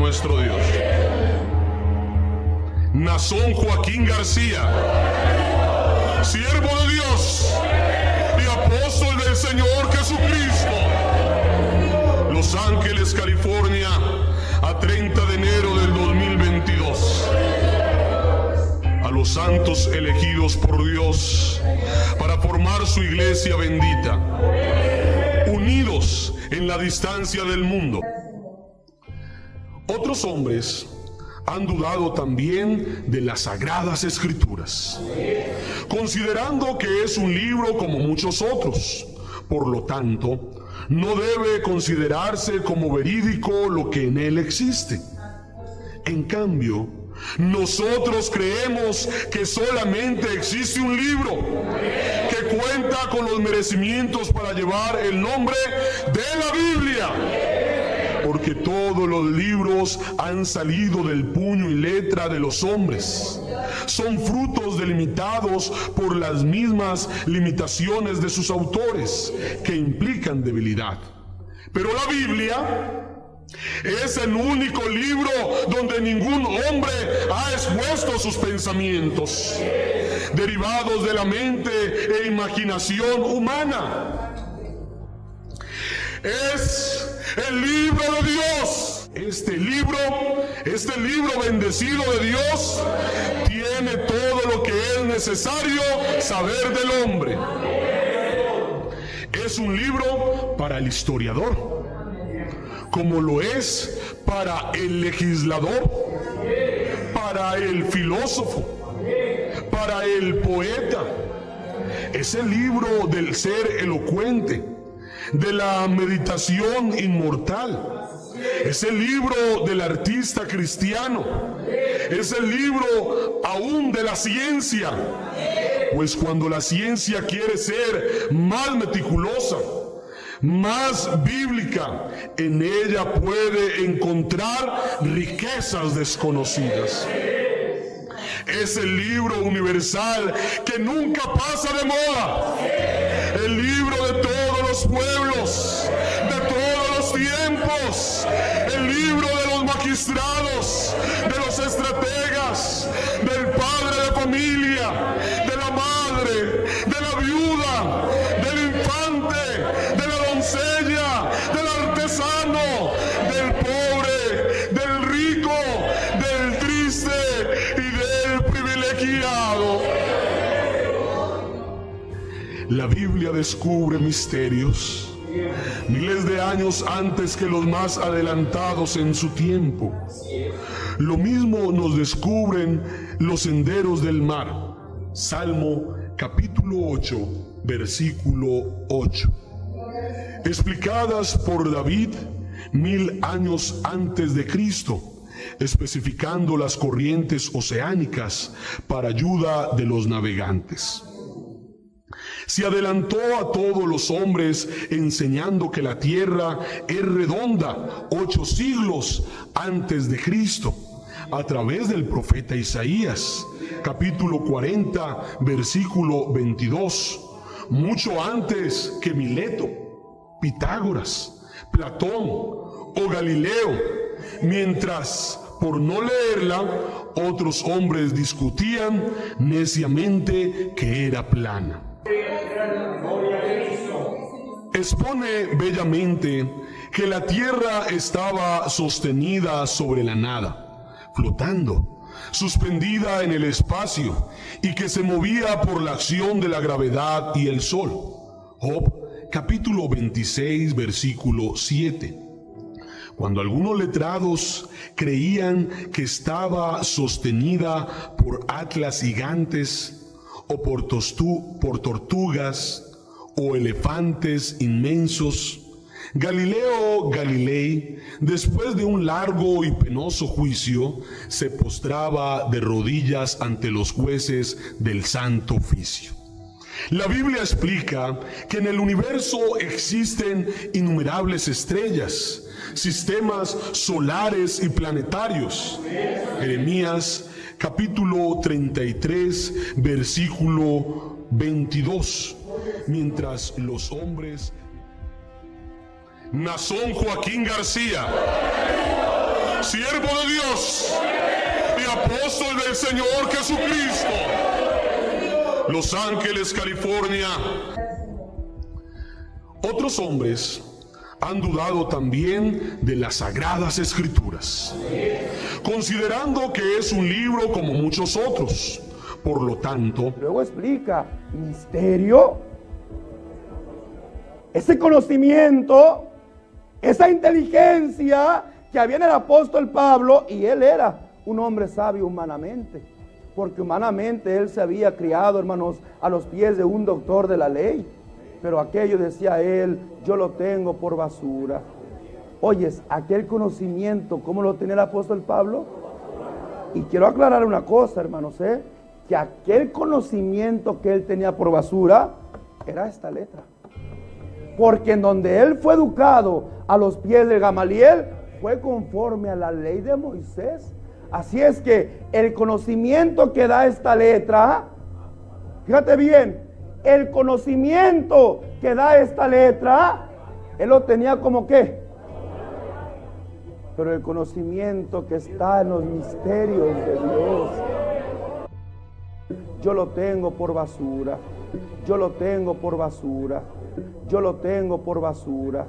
nuestro Dios. Nazón Joaquín García, siervo de Dios y apóstol del Señor Jesucristo. Los Ángeles, California, a 30 de enero del 2022. A los santos elegidos por Dios para formar su iglesia bendita, unidos en la distancia del mundo. Otros hombres han dudado también de las Sagradas Escrituras, considerando que es un libro como muchos otros. Por lo tanto, no debe considerarse como verídico lo que en él existe. En cambio, nosotros creemos que solamente existe un libro que cuenta con los merecimientos para llevar el nombre de la Biblia, porque todos los libros han salido del puño y letra de los hombres. Son frutos delimitados por las mismas limitaciones de sus autores, que implican debilidad. Pero la Biblia es el único libro donde ningún hombre ha expuesto sus pensamientos, derivados de la mente e imaginación humana. Es el libro de Dios. Este libro bendecido de Dios tiene todo lo que es necesario saber del hombre. Es un libro para el historiador, como lo es para el legislador, para el filósofo, para el poeta. Es el libro del ser elocuente, de la meditación inmortal. Es el libro del artista cristiano. Es el libro aún de la ciencia, pues cuando la ciencia quiere ser más meticulosa, más bíblica, en ella puede encontrar riquezas desconocidas. Es el libro universal que nunca pasa de moda, el libro de todos los pueblos, de todos los tiempos, el libro de los magistrados, de los estrategas, del padre de familia, de la madre, de la viuda, del infante, de la doncella, del artesano, del pobre, del rico, del triste y del privilegiado. La Biblia descubre misterios miles de años antes que los más adelantados en su tiempo. Lo mismo nos descubren los senderos del mar. Salmo capítulo 8, versículo 8. Explicadas por David 1000 años antes de Cristo, especificando las corrientes oceánicas para ayuda de los navegantes. Se adelantó a todos los hombres enseñando que la tierra es redonda 8 siglos antes de Cristo, a través del profeta Isaías, capítulo 40, versículo 22, mucho antes que Mileto, Pitágoras, Platón o Galileo, mientras por no leerla otros hombres discutían neciamente que era plana. Expone bellamente que la tierra estaba sostenida sobre la nada, flotando, suspendida en el espacio, y que se movía por la acción de la gravedad y el sol. Job capítulo 26 versículo 7. Cuando algunos letrados creían que estaba sostenida por atlas gigantes, o por tortugas, o elefantes inmensos, Galileo Galilei, después de un largo y penoso juicio, se postraba de rodillas ante los jueces del santo oficio. La Biblia explica que en el universo existen innumerables estrellas, sistemas solares y planetarios. Jeremías capítulo 33, versículo 22. Mientras los hombres... Nazón Joaquín García, siervo de Dios y apóstol del Señor Jesucristo. Los Ángeles, California. Otros hombres han dudado también de las Sagradas Escrituras, considerando que es un libro como muchos otros. Por lo tanto, luego explica, misterio, ese conocimiento, esa inteligencia que había en el apóstol Pablo, y él era un hombre sabio humanamente, porque humanamente él se había criado, hermanos, a los pies de un doctor de la ley. Pero aquello, decía él, yo lo tengo por basura. Oyes, aquel conocimiento, ¿cómo lo tenía el apóstol Pablo? Y quiero aclarar una cosa, hermanos, que aquel conocimiento que él tenía por basura era esta letra. Porque en donde él fue educado a los pies de Gamaliel, fue conforme a la ley de Moisés. Así es que el conocimiento que da esta letra, fíjate bien, el conocimiento que da esta letra, él lo tenía como ¿qué? Pero el conocimiento que está en los misterios de Dios, yo lo tengo por basura, yo lo tengo por basura, yo lo tengo por basura.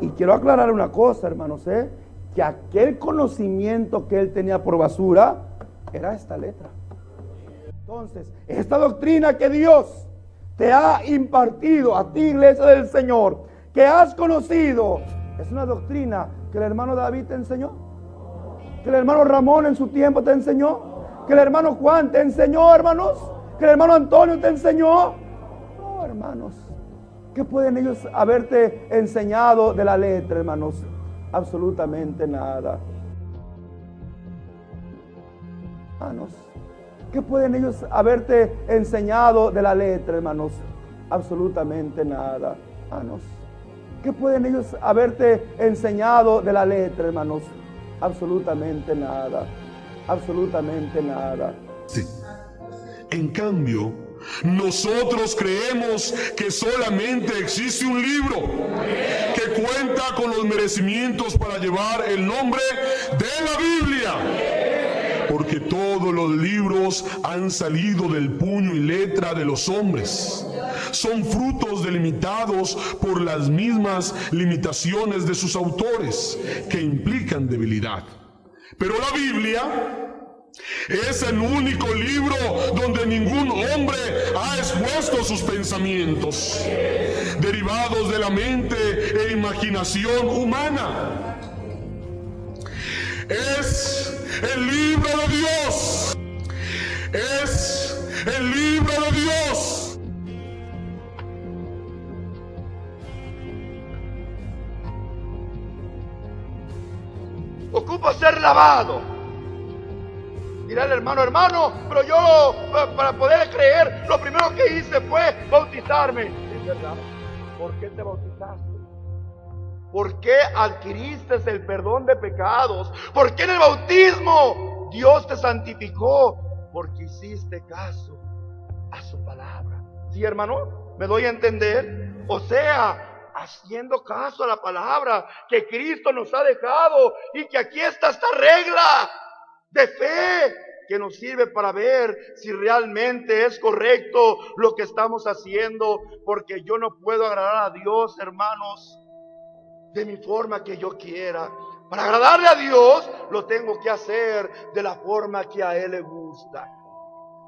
Y quiero aclarar una cosa, hermanos, que aquel conocimiento que él tenía por basura era esta letra. Entonces, esta doctrina que Dios te ha impartido a ti, iglesia del Señor, que has conocido, es una doctrina que el hermano David te enseñó, que el hermano Ramón en su tiempo te enseñó, que el hermano Juan te enseñó, hermanos, que el hermano Antonio te enseñó. No, hermanos, ¿qué pueden ellos haberte enseñado de la letra, hermanos? Absolutamente nada. Hermanos, ¿qué pueden ellos haberte enseñado de la letra, hermanos? Absolutamente nada. Hermanos, ¿qué pueden ellos haberte enseñado de la letra, hermanos? Absolutamente nada. Absolutamente nada. Sí. En cambio, nosotros creemos que solamente existe un libro que cuenta con los merecimientos para llevar el nombre de la Biblia. Porque todos los libros han salido del puño y letra de los hombres. Son frutos delimitados por las mismas limitaciones de sus autores, que implican debilidad. Pero la Biblia es el único libro donde ningún hombre ha expuesto sus pensamientos, derivados de la mente e imaginación humana. Es el libro de Dios. Es el libro de Dios. Ocupa ser lavado. Dirá el hermano, pero yo para poder creer, lo primero que hice fue bautizarme. Es verdad. ¿Por qué te bautizaste? ¿Por qué adquiriste el perdón de pecados? ¿Por qué en el bautismo Dios te santificó? Porque hiciste caso a su palabra. ¿Sí, hermano? ¿Me doy a entender? O sea, haciendo caso a la palabra que Cristo nos ha dejado, y que aquí está esta regla de fe que nos sirve para ver si realmente es correcto lo que estamos haciendo, porque yo no puedo agradar a Dios, hermanos, de mi forma que yo quiera. Para agradarle a Dios lo tengo que hacer de la forma que a Él le gusta.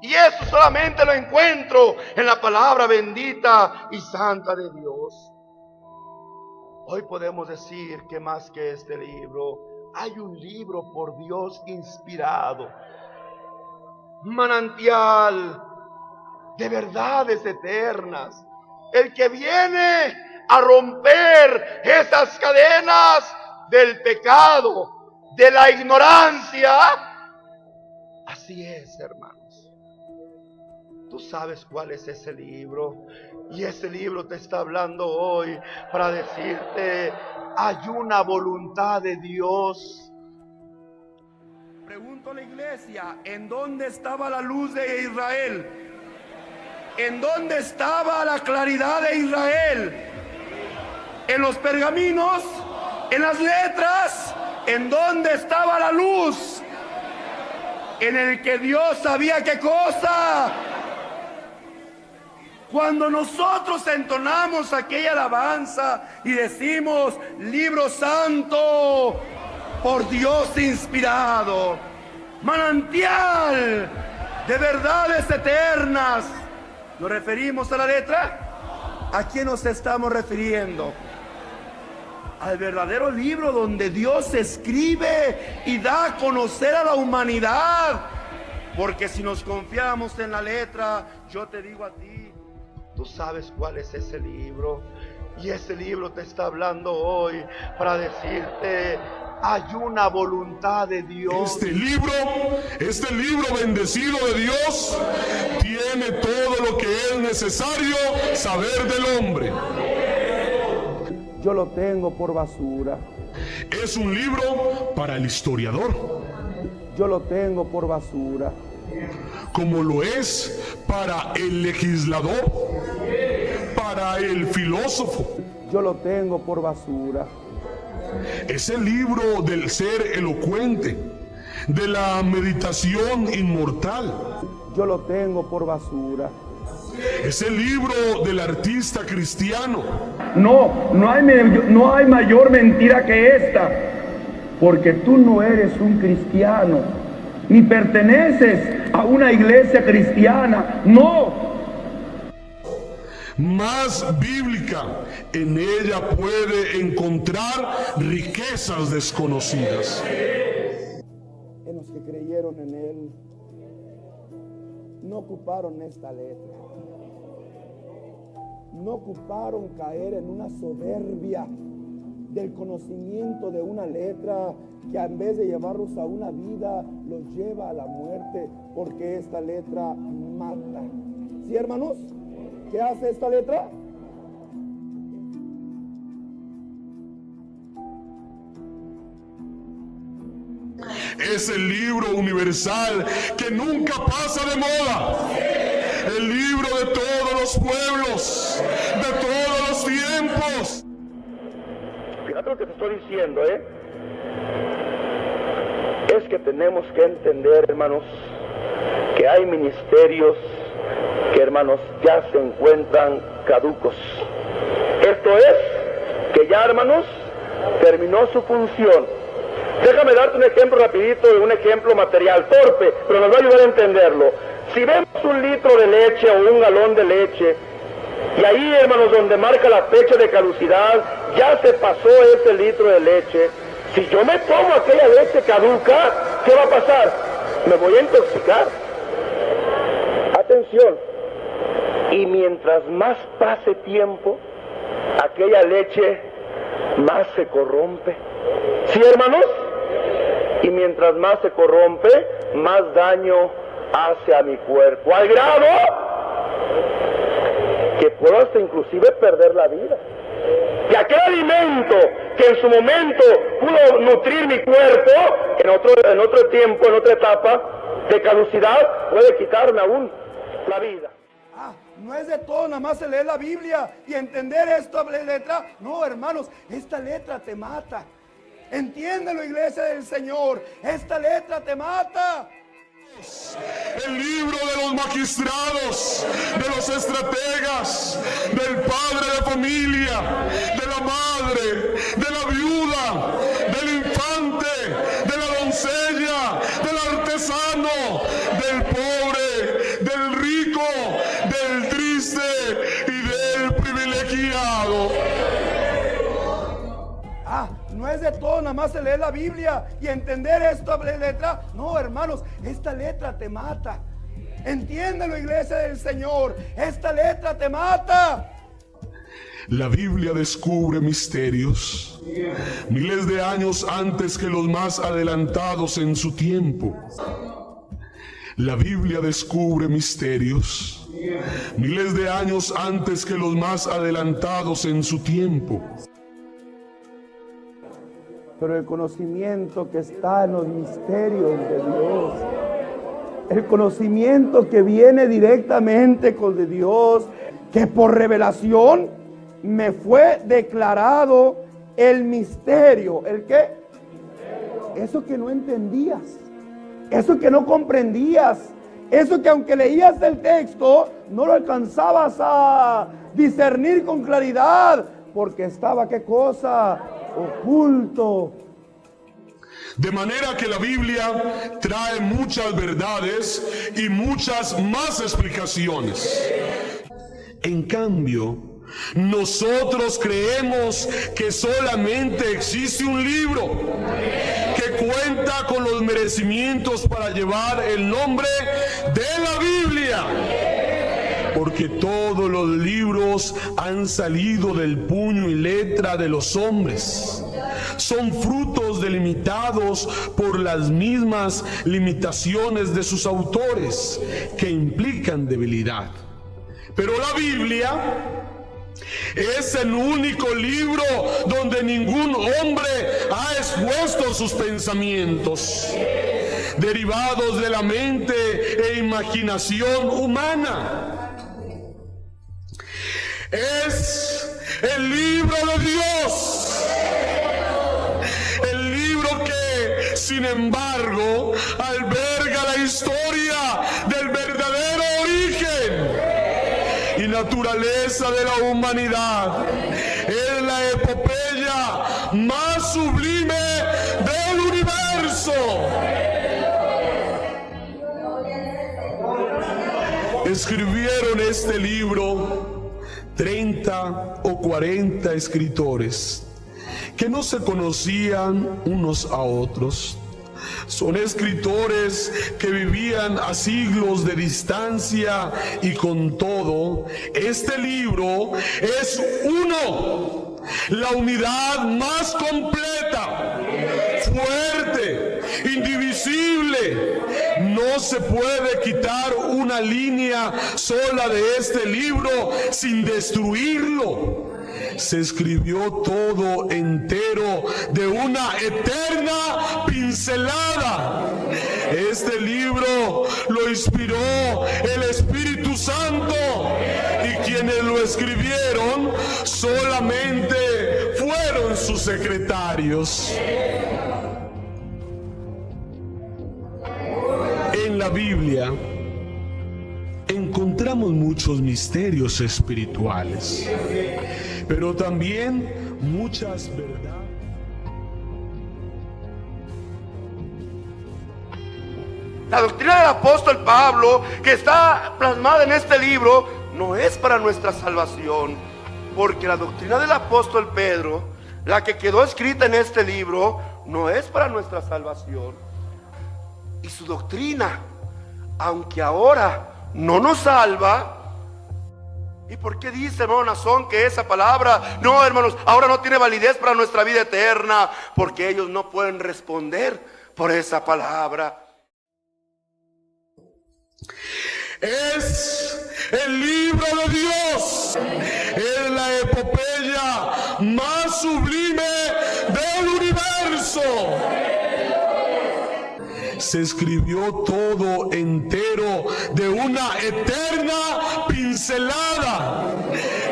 Y eso solamente lo encuentro en la palabra bendita y santa de Dios. Hoy podemos decir que más que este libro, hay un libro por Dios inspirado, manantial de verdades eternas, el que viene a romper esas cadenas del pecado, de la ignorancia. Así es, hermanos. Tú sabes cuál es ese libro, y ese libro te está hablando hoy para decirte: hay una voluntad de Dios. Pregunto a la iglesia: ¿en dónde estaba la luz de Israel? ¿En dónde estaba la claridad de Israel? ¿En los pergaminos? ¿En las letras? ¿En dónde estaba la luz? En el que Dios sabía qué cosa. Cuando nosotros entonamos aquella alabanza y decimos libro santo, por Dios inspirado, manantial de verdades eternas, ¿nos referimos a la letra? ¿A quién nos estamos refiriendo? Al verdadero libro donde Dios escribe y da a conocer a la humanidad. Porque si nos confiamos en la letra, yo te digo a ti, tú sabes cuál es ese libro. Y ese libro te está hablando hoy para decirte, hay una voluntad de Dios. Este libro bendecido de Dios, tiene todo lo que es necesario saber del hombre. Yo lo tengo por basura. Es un libro para el historiador. Yo lo tengo por basura. Como lo es para el legislador, para el filósofo. Yo lo tengo por basura. Es el libro del ser elocuente, de la meditación inmortal. Yo lo tengo por basura. Es el libro del artista cristiano. No hay mayor mentira que esta, porque tú no eres un cristiano, ni perteneces a una iglesia cristiana, no. Más bíblica, en ella puede encontrar riquezas desconocidas. En los que creyeron en Él, no ocuparon esta letra. No ocuparon caer en una soberbia del conocimiento de una letra que en vez de llevarlos a una vida, los lleva a la muerte, porque esta letra mata. ¿Sí, hermanos? ¿Qué hace esta letra? Es el libro universal que nunca pasa de moda. El libro de todos los pueblos, de todos los tiempos. Fíjate lo que te estoy diciendo, es que tenemos que entender, hermanos, que hay ministerios que, hermanos, ya se encuentran caducos. Esto es, que ya, hermanos, terminó su función. Déjame darte un ejemplo rapidito, de un ejemplo material, torpe, pero nos va a ayudar a entenderlo. Si vemos un litro de leche o un galón de leche, y ahí, hermanos, donde marca la fecha de caducidad, ya se pasó ese litro de leche. Si yo me tomo aquella leche caduca, ¿qué va a pasar? Me voy a intoxicar. Atención. Y mientras más pase tiempo, aquella leche más se corrompe. ¿Sí, hermanos? Y mientras más se corrompe, más daño hace a mi cuerpo, al grado que puedo hasta inclusive perder la vida. Y aquel alimento que en su momento pudo nutrir mi cuerpo, en otro tiempo, en otra etapa de caducidad, puede quitarme aún la vida. No es de todo nada más leer la Biblia y entender esta letra. No, hermanos, esta letra te mata. Entiéndelo, iglesia del Señor, esta letra te mata. El libro de los magistrados, de los estrategas, del padre de familia, de la madre, de la viuda, del infante, de la doncella, del artesano, del pobre, del rico, del triste y del privilegiado. No es de todo nada más leer la Biblia y entender esta letra. No, hermanos, esta letra te mata. Entiéndelo, iglesia del Señor, esta letra te mata. La Biblia descubre misterios miles de años antes que los más adelantados en su tiempo. La Biblia descubre misterios miles de años antes que los más adelantados en su tiempo. Pero el conocimiento que está en los misterios de Dios, el conocimiento que viene directamente con de Dios, que por revelación me fue declarado el misterio. ¿El qué? eso que no entendías, eso que no comprendías, eso que aunque leías el texto, no lo alcanzabas a discernir con claridad, porque estaba, ¿qué cosa? Oculto. De manera que la Biblia trae muchas verdades y muchas más explicaciones. En cambio, nosotros creemos que solamente existe un libro que cuenta con los merecimientos para llevar el nombre de la Biblia. Porque todos los libros han salido del puño y letra de los hombres. Son frutos delimitados por las mismas limitaciones de sus autores, que implican debilidad. Pero la Biblia es el único libro donde ningún hombre ha expuesto sus pensamientos, derivados de la mente e imaginación humana. Es el libro de Dios, el libro que, sin embargo, alberga la historia del verdadero origen y naturaleza de la humanidad. Es la epopeya más sublime del universo. Escribieron este libro 30 o 40 escritores que no se conocían unos a otros. Son escritores que vivían a siglos de distancia, y con todo, este libro es uno, la unidad más completa, fuerte, indivisible. No se puede quitar una línea sola de este libro sin destruirlo. Se escribió todo entero de una eterna pincelada. Este libro lo inspiró el Espíritu Santo, y quienes lo escribieron solamente fueron sus secretarios. En la Biblia encontramos muchos misterios espirituales, pero también muchas verdades. La doctrina del apóstol Pablo, que está plasmada en este libro, no es para nuestra salvación, porque la doctrina del apóstol Pedro, la que quedó escrita en este libro, no es para nuestra salvación. Y su doctrina, aunque ahora no nos salva. ¿Y por qué dice, hermano Nazón, que esa palabra, no, hermanos, ahora no tiene validez para nuestra vida eterna? Porque ellos no pueden responder por esa palabra. Es el libro de Dios, es la epopeya más sublime del universo. Se escribió todo entero de una eterna pincelada.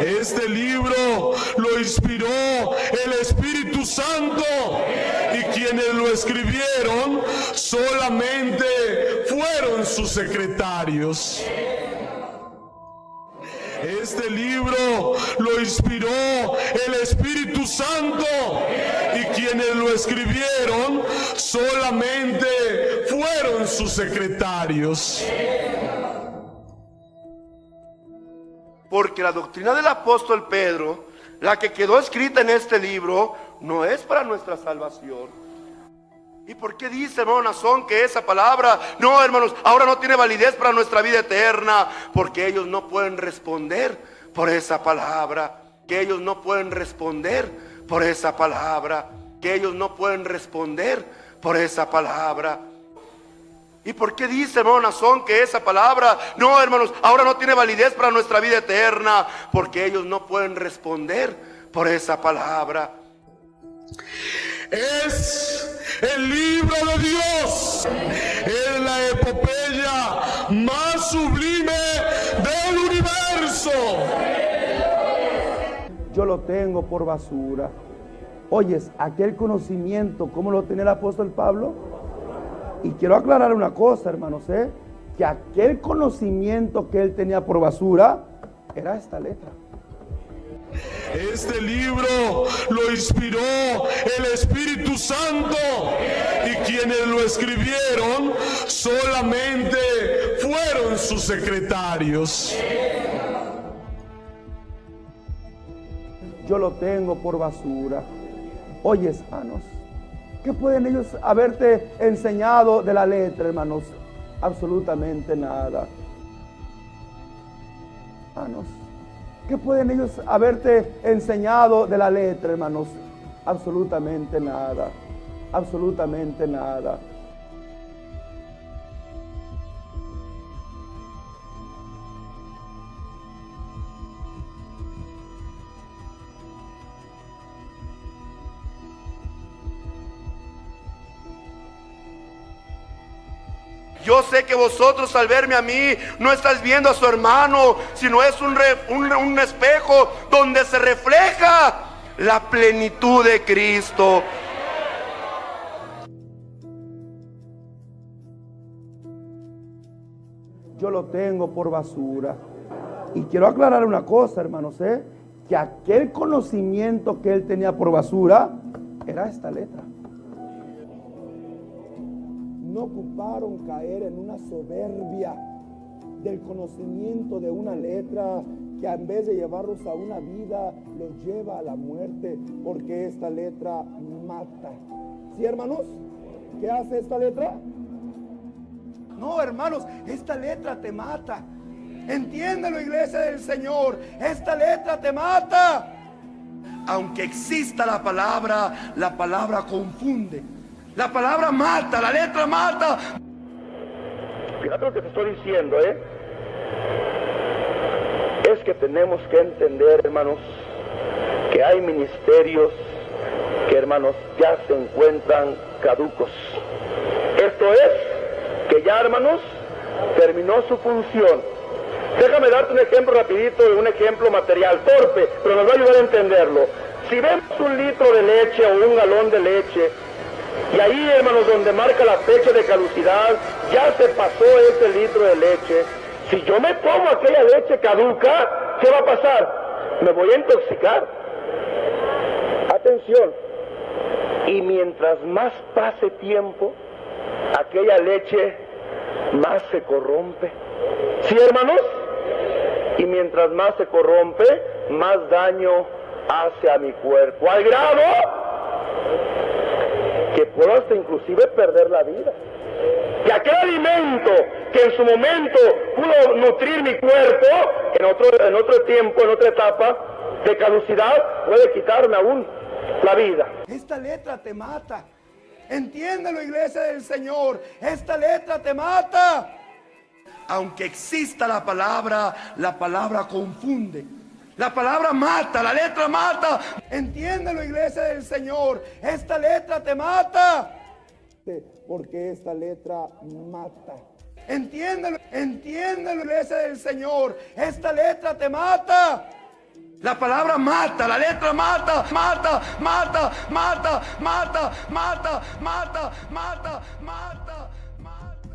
Este libro lo inspiró el Espíritu Santo, y quienes lo escribieron solamente fueron sus secretarios. Este libro lo inspiró el Espíritu Santo, y quienes lo escribieron solamente fueron sus secretarios. Porque la doctrina del apóstol Pedro, la que quedó escrita en este libro, no es para nuestra salvación. ¿Y por qué dice, hermano Nazón, que esa palabra, no, hermanos, ahora no tiene validez para nuestra vida eterna? Porque ellos no pueden responder por esa palabra. Que ellos no pueden responder por esa palabra. Que ellos no pueden responder por esa palabra. ¿Y por qué dice, hermano Nazón, que esa palabra, no, hermanos, ahora no tiene validez para nuestra vida eterna? Porque ellos no pueden responder por esa palabra. Es el libro de Dios, es la epopeya más sublime del universo. Yo lo tengo por basura. Oyes, aquel conocimiento, ¿cómo lo tenía el apóstol Pablo? Y quiero aclarar una cosa, hermanos, que aquel conocimiento que él tenía por basura era esta letra. Este libro lo inspiró el Espíritu Santo y quienes lo escribieron solamente fueron sus secretarios. Yo lo tengo por basura. Oyes, hermanos, ¿qué pueden ellos haberte enseñado de la letra, hermanos? Absolutamente nada. Hermanos, ¿qué pueden ellos haberte enseñado de la letra, hermanos? Absolutamente nada. Absolutamente nada. Yo sé que vosotros al verme a mí no estáis viendo a su hermano, sino es un espejo donde se refleja la plenitud de Cristo. Yo lo tengo por basura. Y quiero aclarar una cosa, hermanos, que aquel conocimiento que él tenía por basura era esta letra. No ocuparon caer en una soberbia del conocimiento de una letra que en vez de llevarlos a una vida, los lleva a la muerte, porque esta letra mata. ¿Sí, hermanos? ¿Qué hace esta letra? No, hermanos, esta letra te mata. Entiéndelo, iglesia del Señor, esta letra te mata. Aunque exista la palabra confunde. La palabra mata, la letra mata. Fíjate lo que te estoy diciendo, es que tenemos que entender, hermanos, que hay ministerios que, hermanos, ya se encuentran caducos. Esto es, que ya, hermanos, terminó su función. Déjame darte un ejemplo rapidito, un ejemplo material, torpe, pero nos va a ayudar a entenderlo. Si vemos un litro de leche o un galón de leche, y ahí, hermanos, donde marca la fecha de caducidad, ya se pasó ese litro de leche. Si yo me tomo aquella leche caduca, ¿qué va a pasar? Me voy a intoxicar. Atención. Y mientras más pase tiempo, aquella leche más se corrompe. ¿Sí, hermanos? Y mientras más se corrompe, más daño hace a mi cuerpo. Al grado que puedo hasta inclusive perder la vida. Que aquel alimento que en su momento pudo nutrir mi cuerpo, en otro tiempo, en otra etapa de caducidad, puede quitarme aún la vida. Esta letra te mata. Entiéndelo, iglesia del Señor, esta letra te mata. Aunque exista la palabra confunde. La palabra mata, la letra mata. Entiéndelo, iglesia del Señor, esta letra te mata. Porque esta letra mata. Entiéndelo, iglesia del Señor, esta letra te mata. La palabra mata, la letra mata, mata, mata, mata, mata, mata, mata, mata, mata, mata.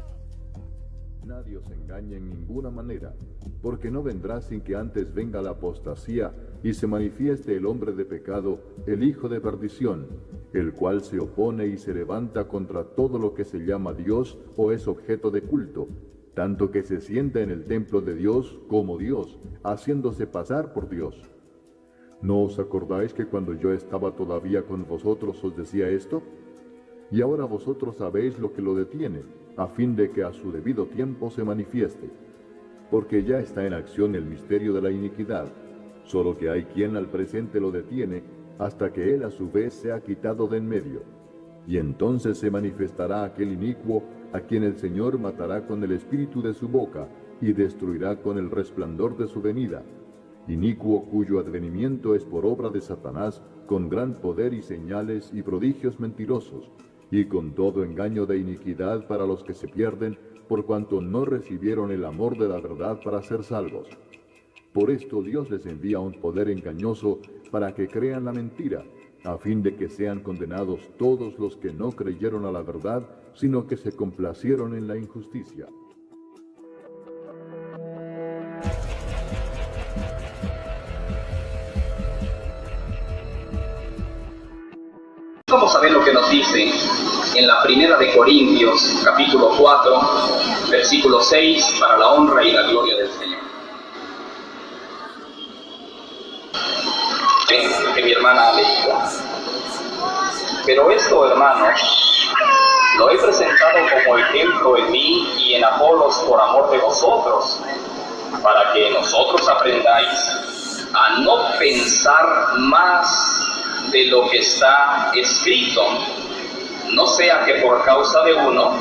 Nadie os engaña en ninguna manera, porque no vendrá sin que antes venga la apostasía y se manifieste el hombre de pecado, el hijo de perdición, el cual se opone y se levanta contra todo lo que se llama Dios o es objeto de culto, tanto que se sienta en el templo de Dios como Dios, haciéndose pasar por Dios. ¿No os acordáis que cuando yo estaba todavía con vosotros os decía esto? Y ahora vosotros sabéis lo que lo detiene, a fin de que a su debido tiempo se manifieste. Porque ya está en acción el misterio de la iniquidad, solo que hay quien al presente lo detiene, hasta que él a su vez sea quitado de en medio. Y entonces se manifestará aquel inicuo, a quien el Señor matará con el espíritu de su boca, y destruirá con el resplandor de su venida. Inicuo cuyo advenimiento es por obra de Satanás, con gran poder y señales y prodigios mentirosos, y con todo engaño de iniquidad para los que se pierden, por cuanto no recibieron el amor de la verdad para ser salvos. Por esto Dios les envía un poder engañoso para que crean la mentira, a fin de que sean condenados todos los que no creyeron a la verdad, sino que se complacieron en la injusticia. Vamos a ver lo que nos dice en la primera de Corintios, capítulo 4, versículo 6, para la honra y la gloria del Señor. Que mi hermana ha leído. Pero esto, hermanos, lo he presentado como ejemplo en mí y en Apolos por amor de vosotros, para que nosotros aprendáis a no pensar más de lo que está escrito, no sea que por causa de uno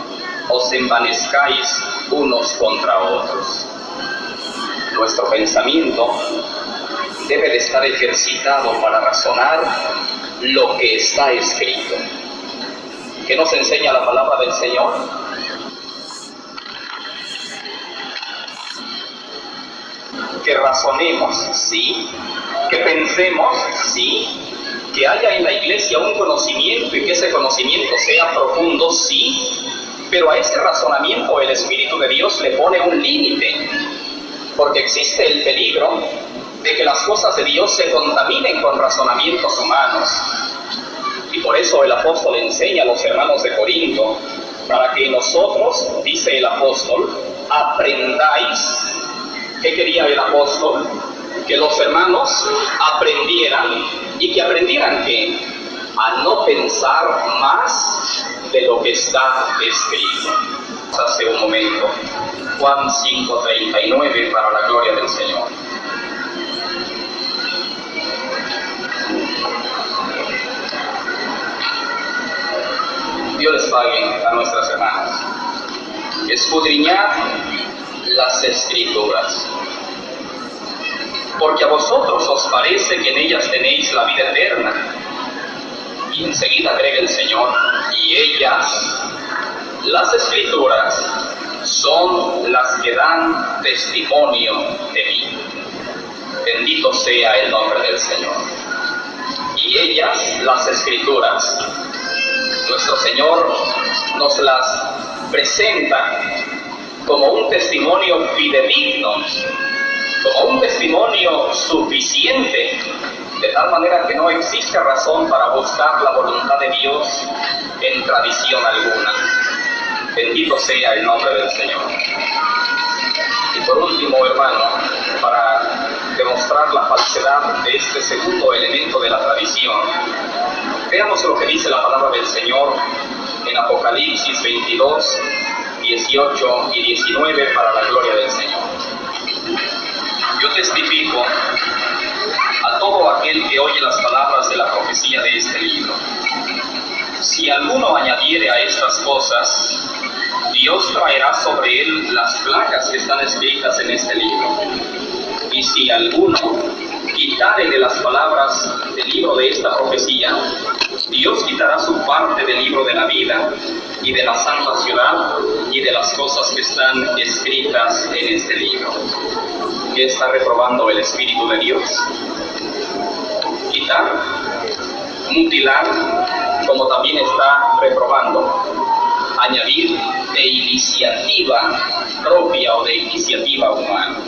os envanezcáis unos contra otros. Nuestro pensamiento debe de estar ejercitado para razonar lo que está escrito. ¿Qué nos enseña la palabra del Señor? Que razonemos, sí. Que pensemos, sí. Que haya en la iglesia un conocimiento y que ese conocimiento sea profundo, sí. Pero a ese razonamiento el Espíritu de Dios le pone un límite, porque existe el peligro de que las cosas de Dios se contaminen con razonamientos humanos. Y por eso el apóstol enseña a los hermanos de Corinto, para que nosotros, dice el apóstol, aprendáis. ¿Qué quería el apóstol? Que los hermanos aprendieran. ¿Y que aprendieran qué? A no pensar más de lo que está escrito. Hace un momento, Juan 5:39, para la gloria del Señor. Dios les pague a nuestras hermanas. Escudriñad las Escrituras, porque a vosotros os parece que en ellas tenéis la vida eterna. Y enseguida agrega el Señor, y ellas, las Escrituras, son las que dan testimonio de mí. Bendito sea el nombre del Señor. Y ellas, las Escrituras, nuestro Señor nos las presenta como un testimonio fidedigno, como un testimonio suficiente, de tal manera que no existe razón para buscar la voluntad de Dios en tradición alguna. Bendito sea el nombre del Señor. Y por último, hermano, para demostrar la falsedad de este segundo elemento de la tradición, veamos lo que dice la palabra del Señor en Apocalipsis 22, 18 y 19, para la gloria del Señor. Yo testifico a todo aquel que oye las palabras de la profecía de este libro. Si alguno añadiere a estas cosas, Dios traerá sobre él las plagas que están escritas en este libro. Y si alguno quitare de las palabras del libro de esta profecía, Dios quitará su parte del libro de la vida y de la santa ciudad y de las cosas que están escritas en este libro. ¿Qué está reprobando el Espíritu de Dios? Quitar, mutilar, como también está reprobando añadir de iniciativa propia o de iniciativa humana.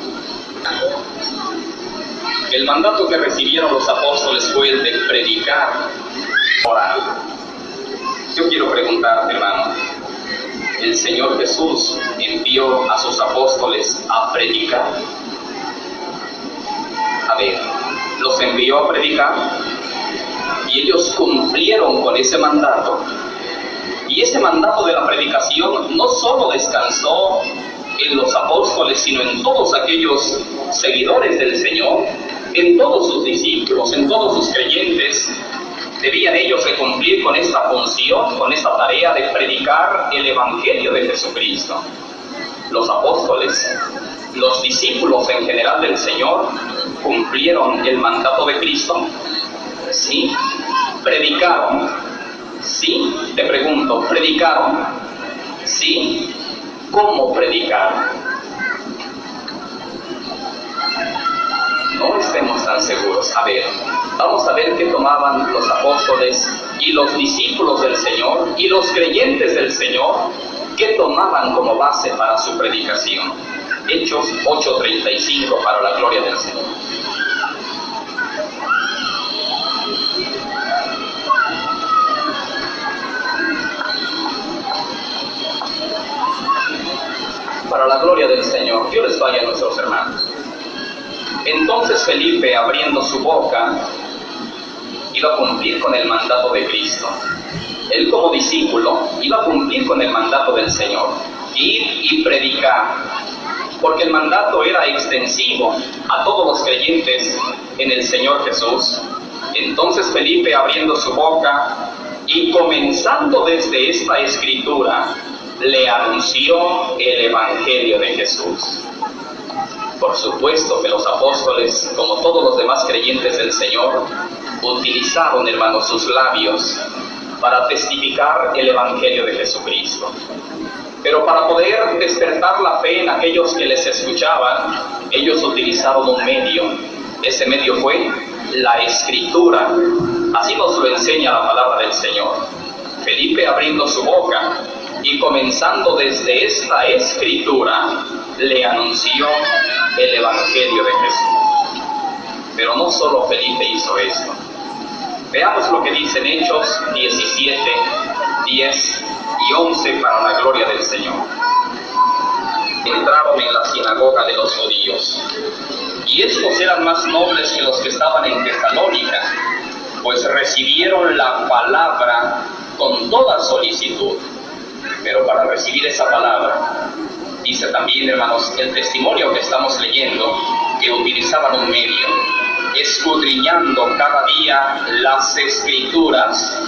El mandato que recibieron los apóstoles fue el de predicar, orar. Yo quiero preguntarte, hermano, ¿el Señor Jesús envió a sus apóstoles a predicar? A ver, los envió a predicar y ellos cumplieron con ese mandato. Y ese mandato de la predicación no solo descansó en los apóstoles, sino en todos aquellos seguidores del Señor, en todos sus discípulos, en todos sus creyentes. Debían ellos de cumplir con esta función, con esta tarea de predicar el Evangelio de Jesucristo. Los apóstoles, los discípulos en general del Señor, cumplieron el mandato de Cristo. Sí, predicaron. Sí, te pregunto, ¿predicaron? Sí, ¿cómo predicaron? No estemos tan seguros. Pues vamos a ver qué tomaban los apóstoles y los discípulos del Señor y los creyentes del Señor, qué tomaban como base para su predicación. Hechos 8:35, para la gloria del Señor. Para la gloria del Señor. Dios les vaya a nuestros hermanos. Entonces Felipe, abriendo su boca, iba a cumplir con el mandato de Cristo. Él, como discípulo, iba a cumplir con el mandato del Señor, ir y predicar, porque el mandato era extensivo a todos los creyentes en el Señor Jesús. Entonces Felipe, abriendo su boca y comenzando desde esta escritura, le anunció el Evangelio de Jesús. Por supuesto que los apóstoles, como todos los demás creyentes del Señor, utilizaron, hermanos, sus labios para testificar el Evangelio de Jesucristo. Pero para poder despertar la fe en aquellos que les escuchaban, ellos utilizaron un medio. Ese medio fue la Escritura. Así nos lo enseña la palabra del Señor. Felipe, abriendo su boca y comenzando desde esta Escritura, le anunció el Evangelio de Jesús. Pero no solo Felipe hizo esto. Veamos lo que dice en Hechos 17, 10 y 11, para la gloria del Señor. Entraron en la sinagoga de los judíos, y estos eran más nobles que los que estaban en Tesalónica, pues recibieron la palabra con toda solicitud. Pero para recibir esa palabra, dice también, hermanos, el testimonio que estamos leyendo, que utilizaban un medio, escudriñando cada día las Escrituras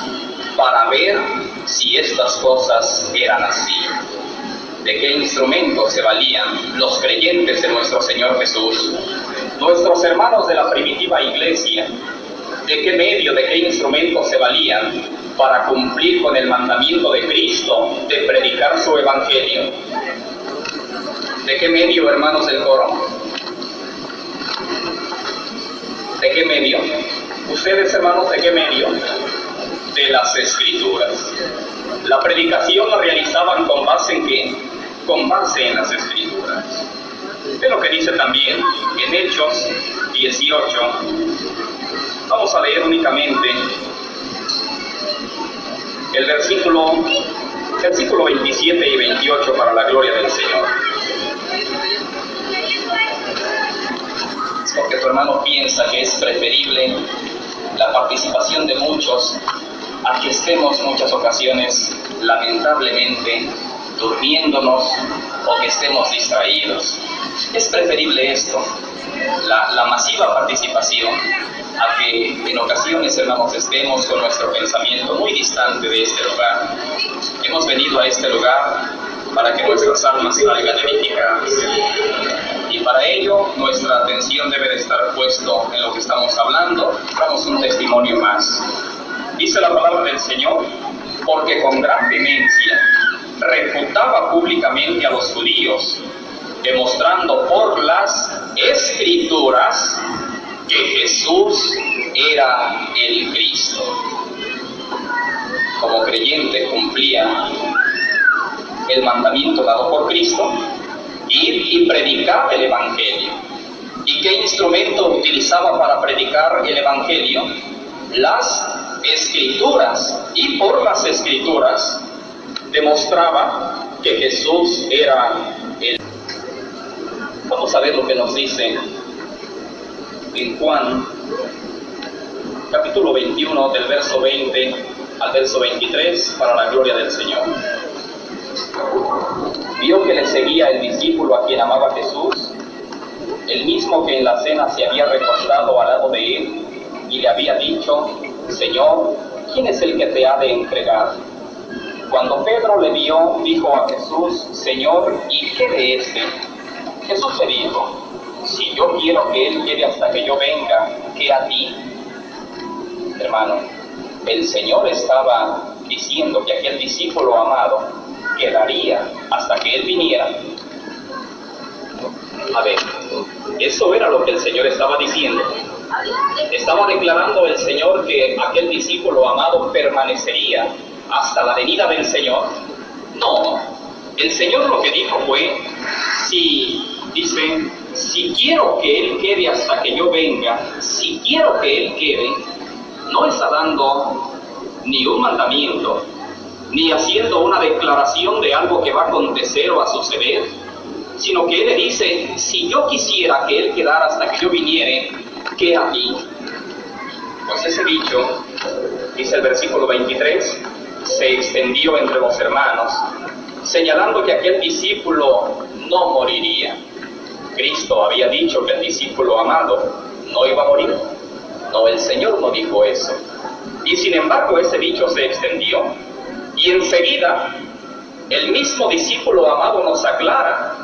para ver si estas cosas eran así. ¿De qué instrumento se valían los creyentes de nuestro Señor Jesús, nuestros hermanos de la primitiva iglesia? ¿De qué medio, de qué instrumento se valían para cumplir con el mandamiento de Cristo de predicar su Evangelio? ¿De qué medio, hermanos del coro? ¿De qué medio? Ustedes, hermanos, ¿de qué medio? De las Escrituras. La predicación la realizaban con base en ¿qué? Con base en las Escrituras. Es lo que dice también en Hechos 18. Vamos a leer únicamente el versículo 27 y 28, para la gloria del Señor. Es porque tu hermano piensa que es preferible la participación de muchos a que estemos muchas ocasiones, lamentablemente, durmiéndonos o que estemos distraídos. Es preferible esto, la masiva participación, a que en ocasiones, hermanos, estemos con nuestro pensamiento muy distante de este lugar. Hemos venido a este lugar para que nuestras almas salgan edificadas, y para ello nuestra atención debe de estar puesto en lo que estamos hablando. Damos un testimonio más. Dice la palabra del Señor: porque con gran vehemencia refutaba públicamente a los judíos, demostrando por las Escrituras que Jesús era el Cristo. Como creyente cumplía el mandamiento dado por Cristo, ir y predicar el Evangelio. ¿Y qué instrumento utilizaba para predicar el Evangelio? Las Escrituras. Y por las Escrituras demostraba que Jesús era el. Vamos a ver lo que nos dice en Juan, capítulo 21, del verso 20 al verso 23, para la gloria del Señor. Vio que le seguía el discípulo a quien amaba Jesús, el mismo que en la cena se había recostado al lado de él, y le había dicho: Señor, ¿quién es el que te ha de entregar? Cuando Pedro le vio, dijo a Jesús: Señor, ¿y qué de este? Jesús le dijo: si yo quiero que él quede hasta que yo venga, ¿qué a ti? Hermano, el Señor estaba diciendo que aquel discípulo amado quedaría hasta que él viniera. A ver, eso era lo que el Señor estaba diciendo. ¿Estaba declarando el Señor que aquel discípulo amado permanecería hasta la venida del Señor? No. El Señor lo que dijo fue, si quiero que Él quede hasta que yo venga, si quiero que Él quede, no está dando ni un mandamiento, ni haciendo una declaración de algo que va a acontecer o a suceder, sino que Él le dice, si yo quisiera que Él quedara hasta que yo viniere, ¿qué aquí? Pues ese dicho, dice el versículo 23, se extendió entre los hermanos, señalando que aquel discípulo no moriría. Cristo había dicho que el discípulo amado no iba a morir. No, el Señor no dijo eso. Y sin embargo ese dicho se extendió. Y enseguida el mismo discípulo amado nos aclara,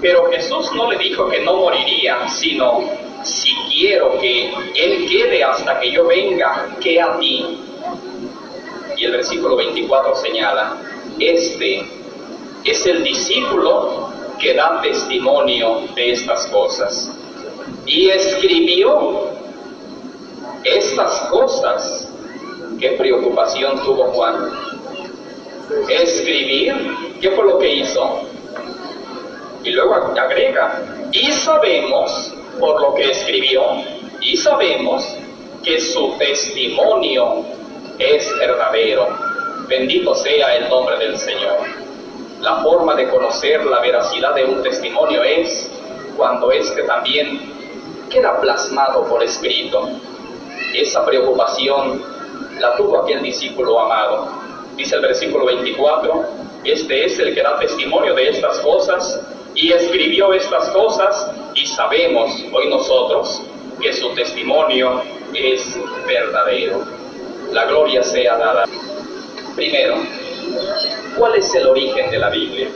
pero Jesús no le dijo que no moriría, sino, si quiero que Él quede hasta que yo venga, ¿qué a ti? Y el versículo 24 señala, este es el discípulo que da testimonio de estas cosas. Y escribió estas cosas. ¿Qué preocupación tuvo Juan? Escribir, ¿qué fue lo que hizo? Y luego agrega, y sabemos, por lo que escribió, y sabemos que su testimonio es verdadero. Bendito sea el nombre del Señor. La forma de conocer la veracidad de un testimonio es cuando éste también queda plasmado por escrito. Esa preocupación la tuvo aquel discípulo amado. Dice el versículo 24, este es el que da testimonio de estas cosas y escribió estas cosas, y sabemos hoy nosotros que su testimonio es verdadero. La gloria sea dada. Primero, ¿cuál es el origen de la Biblia?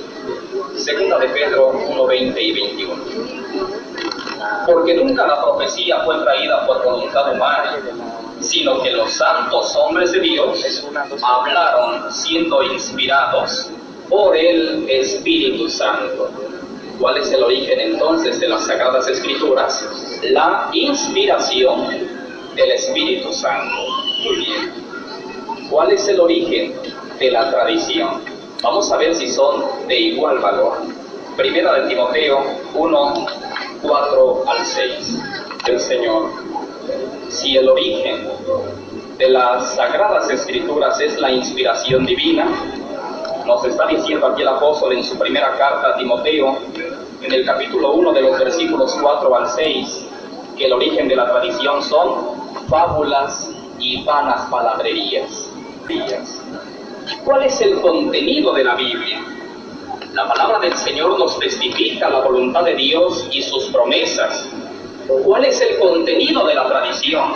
Segunda de Pedro 1, 20 y 21. Porque nunca la profecía fue traída por voluntad humana, sino que los santos hombres de Dios hablaron siendo inspirados por el Espíritu Santo. ¿Cuál es el origen entonces de las Sagradas Escrituras? La inspiración del Espíritu Santo. Muy bien. ¿Cuál es el origen de la tradición? Vamos a ver si son de igual valor. Primera de Timoteo 1, 4 al 6. El Señor, si el origen de las Sagradas Escrituras es la inspiración divina, nos está diciendo aquí el apóstol en su primera carta a Timoteo, en el capítulo 1 de los versículos 4 al 6, que el origen de la tradición son fábulas y vanas palabrerías. ¿Cuál es el contenido de la Biblia? La palabra del Señor nos testifica la voluntad de Dios y sus promesas. ¿Cuál es el contenido de la tradición?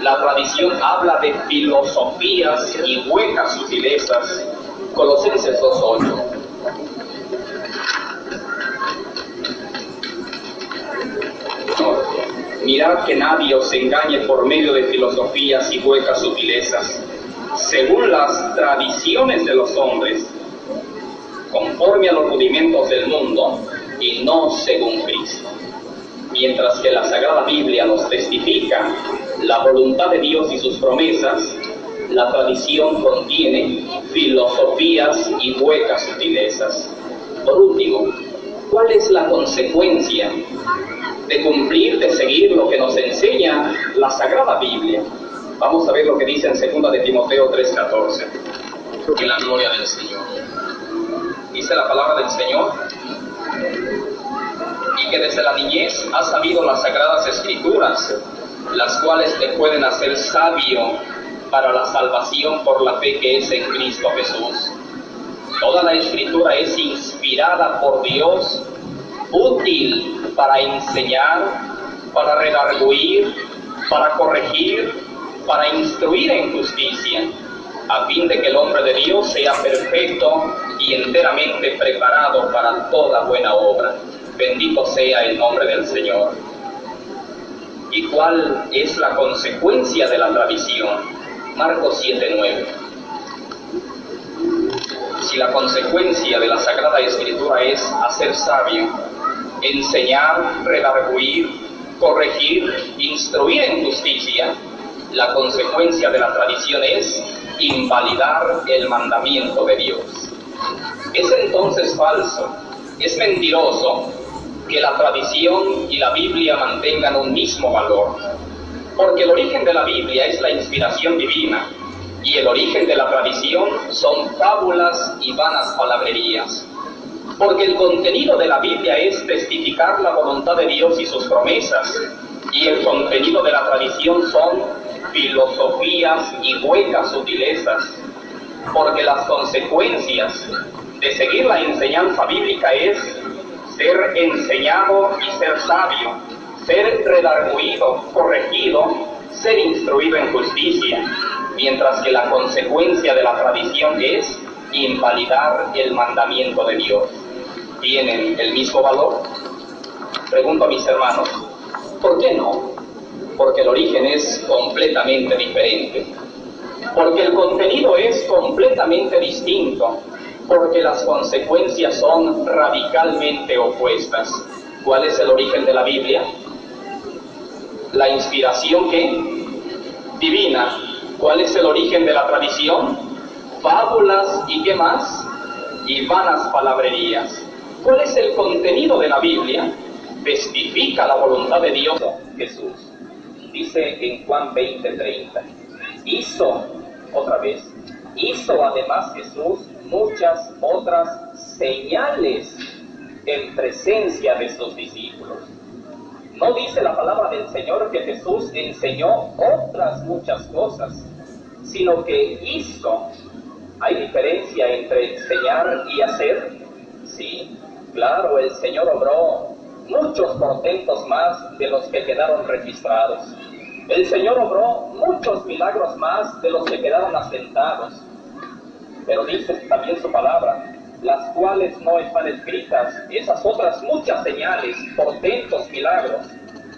La tradición habla de filosofías y huecas sutilezas. Colosenses 2:8. Mirad que nadie os engañe por medio de filosofías y huecas sutilezas, según las tradiciones de los hombres, conforme a los rudimentos del mundo, y no según Cristo. Mientras que la Sagrada Biblia nos testifica la voluntad de Dios y sus promesas, la tradición contiene filosofías y huecas sutilezas. Por último, ¿cuál es la consecuencia de cumplir, de seguir lo que nos enseña la Sagrada Biblia? Vamos a ver lo que dice en 2 de Timoteo 3:14. En la gloria del Señor. Dice la palabra del Señor, y que desde la niñez has sabido las Sagradas Escrituras, las cuales te pueden hacer sabio para la salvación por la fe que es en Cristo Jesús. Toda la Escritura es inspirada por Dios, útil para enseñar, para redarguir, para corregir, para instruir en justicia, a fin de que el hombre de Dios sea perfecto y enteramente preparado para toda buena obra. Bendito sea el nombre del Señor. ¿Y cuál es la consecuencia de la tradición? Marcos 7:9. Si la consecuencia de la Sagrada Escritura es hacer sabio, enseñar, redarguir, corregir, instruir instruir en justicia, la consecuencia de la tradición es invalidar el mandamiento de Dios. Es entonces falso, es mentiroso que la tradición y la Biblia mantengan un mismo valor, porque el origen de la Biblia es la inspiración divina y el origen de la tradición son fábulas y vanas palabrerías, porque el contenido de la Biblia es testificar la voluntad de Dios y sus promesas, y el contenido de la tradición son filosofías y huecas sutilezas, porque las consecuencias de seguir la enseñanza bíblica es ser enseñado y ser sabio, ser redarguido, corregido, ser instruido en justicia, mientras que la consecuencia de la tradición es invalidar el mandamiento de Dios. ¿Tienen el mismo valor? Pregunto a mis hermanos, ¿por qué no? Porque el origen es completamente diferente, porque el contenido es completamente distinto, porque las consecuencias son radicalmente opuestas. ¿Cuál es el origen de la Biblia? La inspiración ¿qué? Divina. ¿Cuál es el origen de la tradición? Fábulas y ¿qué más? Y vanas palabrerías. ¿Cuál es el contenido de la Biblia? Testifica la voluntad de Dios. Jesús dice en Juan 20:30, hizo además Jesús muchas otras señales en presencia de sus discípulos. No dice la palabra del Señor que Jesús enseñó otras muchas cosas, sino que hizo. ¿Hay diferencia entre enseñar y hacer? Sí, claro, el Señor obró muchos portentos más de los que quedaron registrados. El Señor obró muchos milagros más de los que quedaron asentados. Pero dice también su palabra, las cuales no están escritas, esas otras muchas señales, portentos, milagros,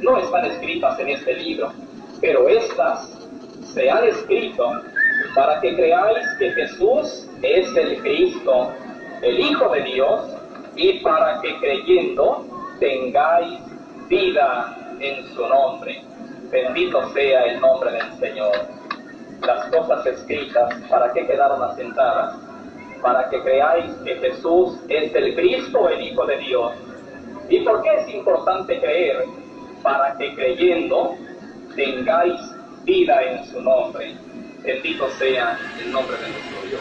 no están escritas en este libro, pero estas se han escrito para que creáis que Jesús es el Cristo, el Hijo de Dios, y para que creyendo tengáis vida en su nombre. Bendito sea el nombre del Señor. Las cosas escritas, ¿para qué quedaron asentadas? Para que creáis que Jesús es el Cristo, el Hijo de Dios. ¿Y por qué es importante creer? Para que creyendo tengáis vida en su nombre. Bendito sea el nombre de nuestro Dios.